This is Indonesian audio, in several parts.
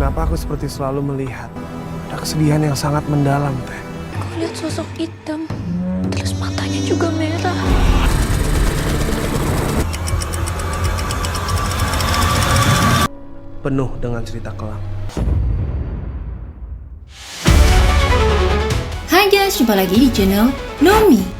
kenapa aku seperti selalu melihat ada kesedihan yang sangat mendalam, Teh. Aku lihat sosok hitam, terus matanya juga merah. Penuh dengan cerita kelam. Hai guys, jumpa lagi di channel Nomi.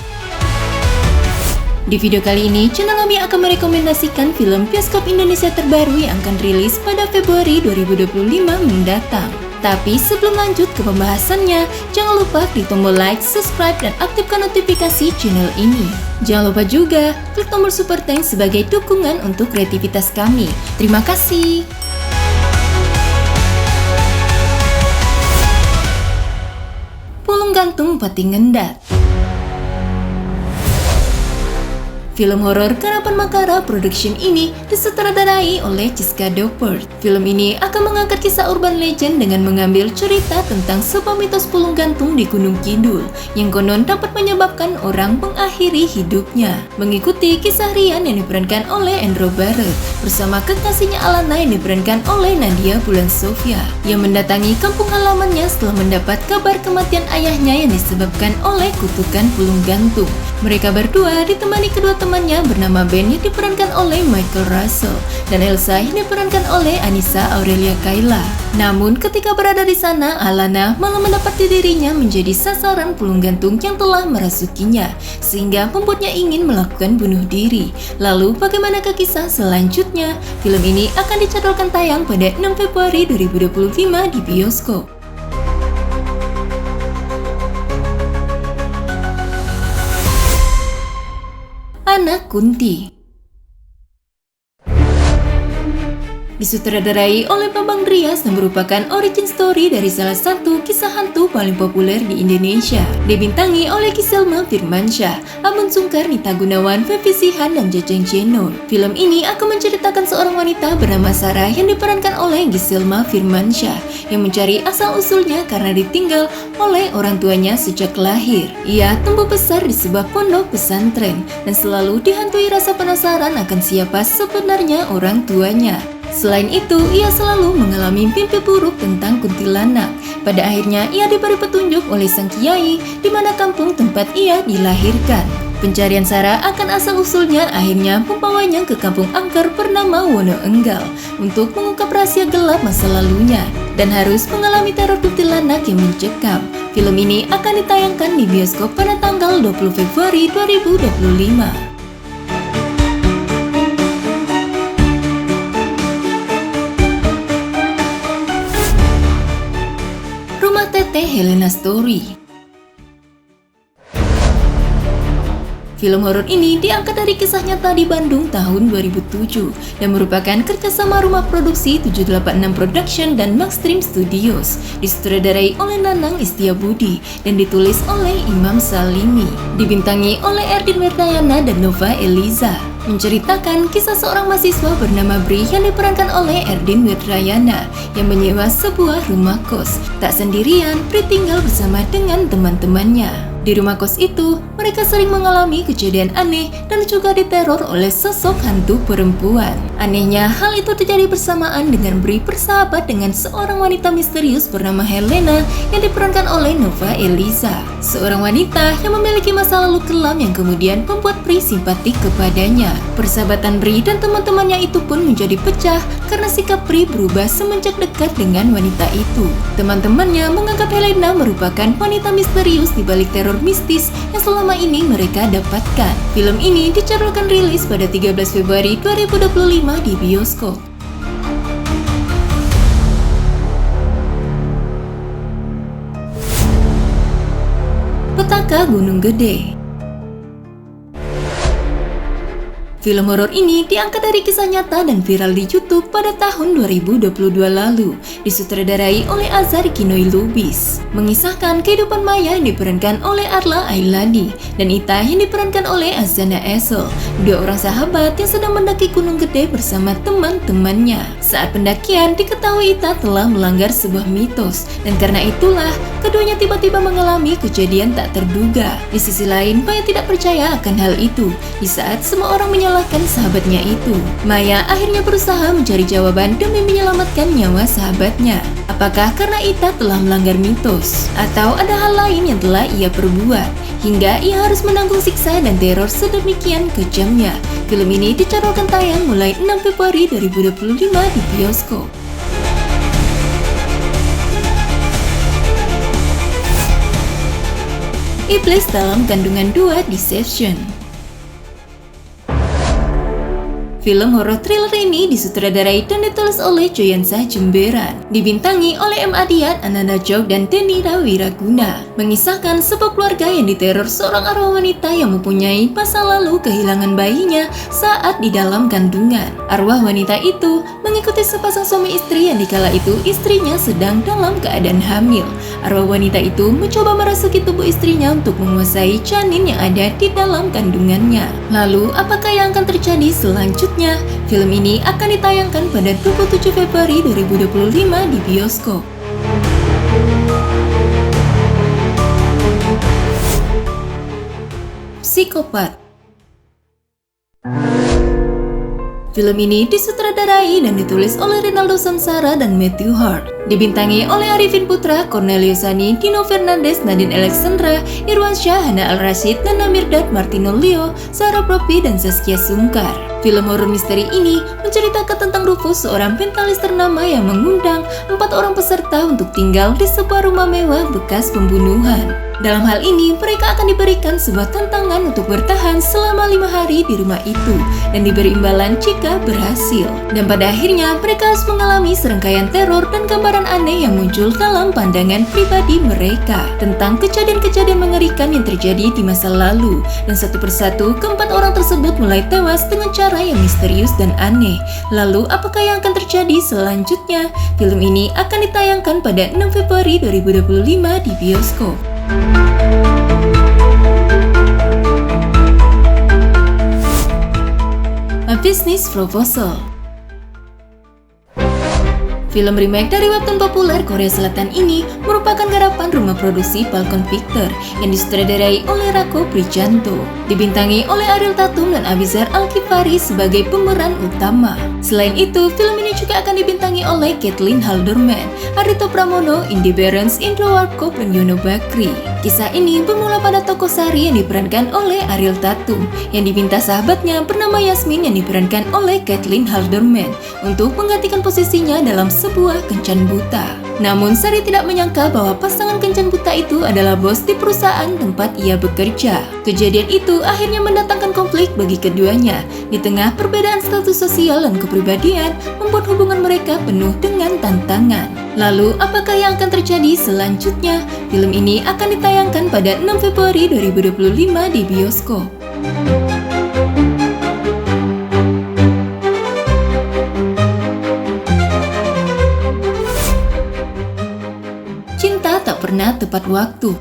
Di video kali ini, channel Nomi akan merekomendasikan film bioskop Indonesia terbaru yang akan rilis pada Februari 2025 mendatang. Tapi sebelum lanjut ke pembahasannya, jangan lupa klik tombol like, subscribe, dan aktifkan notifikasi channel ini. Jangan lupa juga klik tombol super thanks sebagai dukungan untuk kreativitas kami. Terima kasih. Pulung Gantung Pati Ngendat. Film horor Karapan Makara Production ini disutradarai oleh Chiska Doppert. Film ini akan mengangkat kisah urban legend dengan mengambil cerita tentang sebuah mitos pulung gantung di Gunung Kidul yang konon dapat menyebabkan orang mengakhiri hidupnya. Mengikuti kisah Rian yang diperankan oleh Endro Barret bersama kekasihnya Alana yang diperankan oleh Nadia Bulan Sofia yang mendatangi kampung halamannya setelah mendapat kabar kematian ayahnya yang disebabkan oleh kutukan pulung gantung. Mereka berdua ditemani kedua temannya bernama Ben yang diperankan oleh Michael Russell dan Elsa yang diperankan oleh Anissa Aurelia Kayla. Namun ketika berada di sana, Alana malah mendapati dirinya menjadi sasaran pulung gantung yang telah merasukinya sehingga membuatnya ingin melakukan bunuh diri. Lalu bagaimana kisah selanjutnya? Film ini akan dijadwalkan tayang pada 6 Februari 2025 di bioskop. Anak Kunti. Disutradarai oleh Bambang Drias dan merupakan origin story dari salah satu kisah hantu paling populer di Indonesia. Dibintangi oleh Giselma Firmansyah, Amun Sungkar, Nita Gunawan, Fevi Sihan, dan Jajang Jenor. Film ini akan menceritakan seorang wanita bernama Sarah yang diperankan oleh Giselma Firmansyah yang mencari asal-usulnya karena ditinggal oleh orang tuanya sejak lahir. Ia tumbuh besar di sebuah pondok pesantren dan selalu dihantui rasa penasaran akan siapa sebenarnya orang tuanya. Selain itu, ia selalu mengalami mimpi buruk tentang kuntilanak. Pada akhirnya, ia diberi petunjuk oleh sang kiai di mana kampung tempat ia dilahirkan. Pencarian Sarah akan asal-usulnya akhirnya membawanya ke kampung angker bernama Wonoenggal untuk mengungkap rahasia gelap masa lalunya dan harus mengalami teror kuntilanak yang mencekam. Film ini akan ditayangkan di bioskop pada tanggal 20 Februari 2025. Rumah Teteh Helena Story. Film horor ini diangkat dari kisah nyata di Bandung tahun 2007 dan merupakan kerjasama rumah produksi 786 Production dan Maxstream Studios. Disutradarai oleh Nanang Istiabudi dan ditulis oleh Imam Salimi. Dibintangi oleh Erdin Werdayana dan Nova Eliza. Menceritakan kisah seorang mahasiswa bernama Bri yang diperankan oleh Erdin Werdayana yang menyewa sebuah rumah kos. Tak sendirian, Bri tinggal bersama dengan teman-temannya. Di rumah kos itu, mereka sering mengalami kejadian aneh dan juga diteror oleh sosok hantu perempuan. Anehnya, hal itu terjadi bersamaan dengan Bri bersahabat dengan seorang wanita misterius bernama Helena yang diperankan oleh Nova Eliza. Seorang wanita yang memiliki masa lalu kelam yang kemudian membuat Bri simpatik kepadanya. Persahabatan Bri dan teman-temannya itu pun menjadi pecah karena sikap Bri berubah semenjak dekat dengan wanita itu. Teman-temannya menganggap Helena merupakan wanita misterius di balik teror mistis yang selama ini mereka dapatkan. Film ini dijadwalkan rilis pada 13 Februari 2025 di bioskop. Petaka Gunung Gede. Film horor ini diangkat dari kisah nyata dan viral di YouTube pada tahun 2022 lalu. Disutradarai oleh Azhar Kinoi Lubis. Mengisahkan kehidupan Maya yang diperankan oleh Arla Ailani dan Ita yang diperankan oleh Azana Esel, dua orang sahabat yang sedang mendaki Gunung Gede bersama teman-temannya. Saat pendakian, diketahui Ita telah melanggar sebuah mitos dan karena itulah keduanya tiba-tiba mengalami kejadian tak terduga. Di sisi lain, Maya tidak percaya akan hal itu. Di saat semua orang menyalahkan sahabatnya itu, Maya akhirnya berusaha mencari jawaban demi menyelamatkan nyawa sahabatnya. Apakah karena Ita telah melanggar mitos? Atau ada hal lain yang telah ia perbuat? Hingga ia harus menanggung siksa dan teror sedemikian kejamnya. Film ini dijadwalkan tayang mulai 6 Februari 2025 di bioskop. Iblis dalam Kandungan 2 Deception. Film horor thriller ini disutradarai dan ditulis oleh Joyansa Jemberan, dibintangi oleh M. Adiat, Ananda Jok, dan Denny Rawiraguna. Mengisahkan sebuah keluarga yang diteror seorang arwah wanita yang mempunyai masa lalu kehilangan bayinya saat di dalam kandungan. Arwah wanita itu mengikuti sepasang suami istri yang dikala itu istrinya sedang dalam keadaan hamil. Arwah wanita itu mencoba merasuki tubuh istrinya untuk menguasai janin yang ada di dalam kandungannya. Lalu, apakah yang akan terjadi selanjutnya? Film ini akan ditayangkan pada 27 Februari 2025 di bioskop. Psikopat. Film ini disutradarai dan ditulis oleh Rinaldo Samsara dan Matthew Hart. Dibintangi oleh Arifin Putra, Cornelius Sani, Dino Fernandes, Nadine Alexandra, Irwan Syah, Hana Al-Rashid, Nana Mirdad, Martino Leo, Sarah Propi, dan Zaskia Sungkar. Film horor misteri ini menceritakan tentang Rufus, seorang mentalis ternama yang mengundang 4 orang peserta untuk tinggal di sebuah rumah mewah bekas pembunuhan. Dalam hal ini, mereka akan diberikan sebuah tantangan untuk bertahan selama 5 hari di rumah itu dan diberi imbalan jika berhasil. Dan pada akhirnya, mereka harus mengalami serangkaian teror dan gambaran aneh yang muncul dalam pandangan pribadi mereka tentang kejadian-kejadian mengerikan yang terjadi di masa lalu. Dan satu persatu, keempat orang tersebut mulai tewas dengan cara yang misterius dan aneh. Lalu, apakah yang akan terjadi selanjutnya? Film ini akan ditayangkan pada 6 Februari 2025 di bioskop. A Business Proposal. Film remake dari webtoon populer Korea Selatan ini merupakan garapan rumah produksi Falcon Pictures yang disutradarai oleh Rako Prijanto, dibintangi oleh Ariel Tatum dan Abizar Al-Kifari sebagai pemeran utama. Selain itu, film ini juga akan dibintangi oleh Caitlin Halderman, Ardhito Pramono, Indy Barens, Indro Warkop, dan Yono Bakri. Kisah ini bermula pada tokoh Sari yang diperankan oleh Ariel Tatum, yang diminta sahabatnya bernama Yasmin yang diperankan oleh Caitlin Halderman untuk menggantikan posisinya dalam sebuah kencan buta. Namun Sari tidak menyangka bahwa pasangan kencan buta itu adalah bos di perusahaan tempat ia bekerja. Kejadian itu akhirnya mendatangkan konflik bagi keduanya. Di tengah perbedaan status sosial dan kepribadian membuat hubungan mereka penuh dengan tantangan. Lalu, apakah yang akan terjadi selanjutnya? Film ini akan ditayangkan pada 6 Februari 2025 di bioskop. Cinta tak pernah tepat waktu.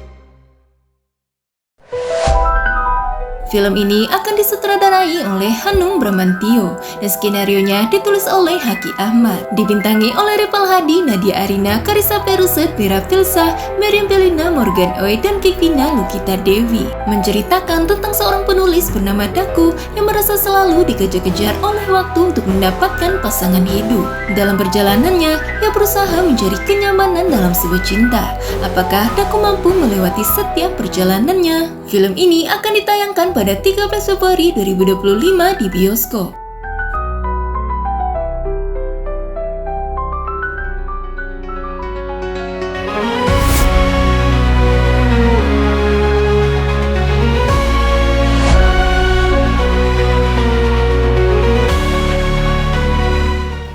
Film ini akan disutradarai oleh Hanung Bramantio dan skenarionya ditulis oleh Haki Ahmad, dibintangi oleh Reval Hadi, Nadia Arina, Karissa Peruset, Mira Filsa, Meriam Belina, Morgan Oey, dan Kikina Lukita Dewi. Menceritakan tentang seorang penulis bernama Daku yang merasa selalu dikejar-kejar oleh waktu untuk mendapatkan pasangan hidup. Dalam perjalanannya, ia berusaha mencari kenyamanan dalam sebuah cinta. Apakah Daku mampu melewati setiap perjalanannya? Film ini akan ditayangkan pada 13 Februari 2025 di bioskop.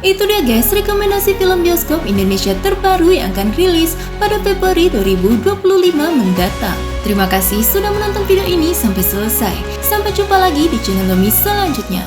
Itu dia guys, rekomendasi film bioskop Indonesia terbaru yang akan rilis pada Februari 2025 mendatang. Terima kasih sudah menonton video ini sampai selesai. Sampai jumpa lagi di channel Lomi selanjutnya.